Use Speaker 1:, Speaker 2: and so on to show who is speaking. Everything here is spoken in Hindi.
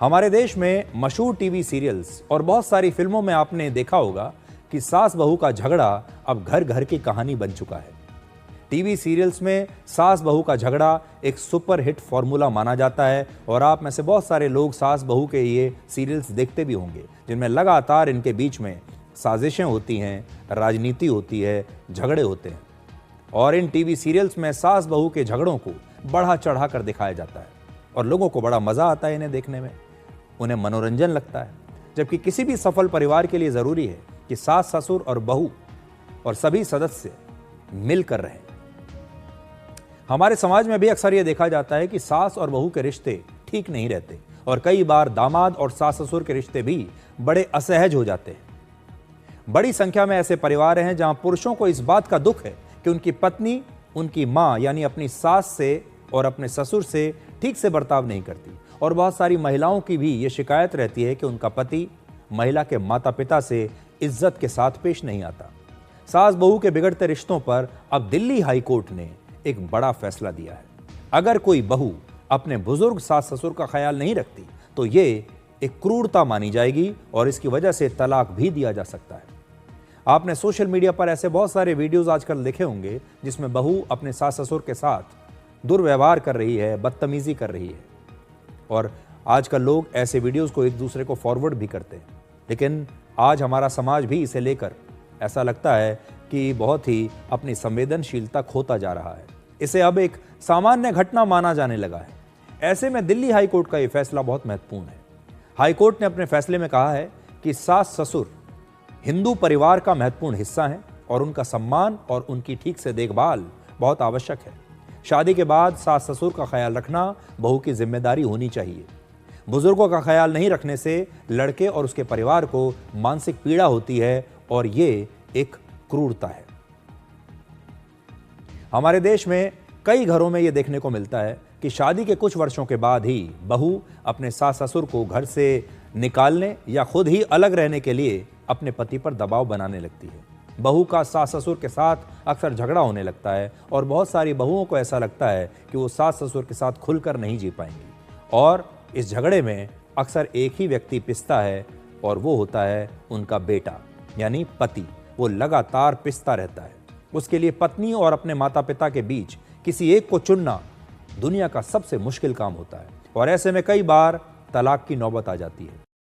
Speaker 1: हमारे देश में मशहूर टीवी सीरियल्स और बहुत सारी फिल्मों में आपने देखा होगा कि सास बहू का झगड़ा अब घर घर की कहानी बन चुका है। टीवी सीरियल्स में सास बहू का झगड़ा एक सुपर हिट फॉर्मूला माना जाता है और आप में से बहुत सारे लोग सास बहू के ये सीरियल्स देखते भी होंगे, जिनमें लगातार इनके बीच में साजिशें होती हैं, राजनीति होती है, झगड़े होते हैं। और इन टीवी सीरियल्स में सास बहू के झगड़ों को बढ़ा चढ़ा कर दिखाया जाता है और लोगों को बड़ा मज़ा आता है इन्हें देखने में, उन्हें मनोरंजन लगता है। जबकि किसी भी सफल परिवार के लिए ज़रूरी है कि सास ससुर और बहू और सभी सदस्य मिलकर रहें। हमारे समाज में भी अक्सर यह देखा जाता है कि सास और बहू के रिश्ते ठीक नहीं रहते और कई बार दामाद और सास ससुर के रिश्ते भी बड़े असहज हो जाते हैं। बड़ी संख्या में ऐसे परिवार हैं जहां पुरुषों को इस बात का दुख है कि उनकी पत्नी उनकी मां यानी अपनी सास से और अपने ससुर से ठीक से बर्ताव नहीं करती, और बहुत सारी महिलाओं की भी ये शिकायत रहती है कि उनका पति महिला के माता पिता से इज्जत के साथ पेश नहीं आता। सास बहू के बिगड़ते रिश्तों पर अब दिल्ली हाई कोर्ट ने एक बड़ा फैसला दिया है। अगर कोई बहू अपने बुजुर्ग सास ससुर का ख्याल नहीं रखती तो ये एक क्रूरता मानी जाएगी और इसकी वजह से तलाक भी दिया जा सकता है। आपने सोशल मीडिया पर ऐसे बहुत सारे वीडियोस आजकल देखे होंगे जिसमें बहू अपने सास ससुर के साथ दुर्व्यवहार कर रही है, बदतमीजी कर रही है, और आजकल लोग ऐसे वीडियोस को एक दूसरे को फॉरवर्ड भी करते हैं। लेकिन आज हमारा समाज भी इसे लेकर ऐसा लगता है कि बहुत ही अपनी संवेदनशीलता खोता जा रहा है। इसे अब एक सामान्य घटना माना जाने लगा है। ऐसे में दिल्ली हाई कोर्ट का यह फैसला बहुत महत्वपूर्ण है। हाई कोर्ट ने अपने फैसले में कहा है कि सास ससुर हिंदू परिवार का महत्वपूर्ण हिस्सा है और उनका सम्मान और उनकी ठीक से देखभाल बहुत आवश्यक है। शादी के बाद सास ससुर का ख्याल रखना बहू की जिम्मेदारी होनी चाहिए। बुजुर्गों का ख्याल नहीं रखने से लड़के और उसके परिवार को मानसिक पीड़ा होती है और ये एक क्रूरता है। हमारे देश में कई घरों में यह देखने को मिलता है कि शादी के कुछ वर्षों के बाद ही बहू अपने सास ससुर को घर से निकालने या खुद ही अलग रहने के लिए अपने पति पर दबाव बनाने लगती है। बहू का सास ससुर के साथ अक्सर झगड़ा होने लगता है और बहुत सारी बहुओं को ऐसा लगता है कि वो सास ससुर के साथ खुलकर नहीं जी पाएंगी, और इस झगड़े में अक्सर एक ही व्यक्ति पिसता है और वो होता है उनका बेटा यानी पति। वो लगातार पिसता रहता है। उसके लिए पत्नी और अपने माता पिता के बीच किसी एक को चुनना दुनिया का सबसे मुश्किल काम होता है और ऐसे में कई बार तलाक की नौबत आ जाती है।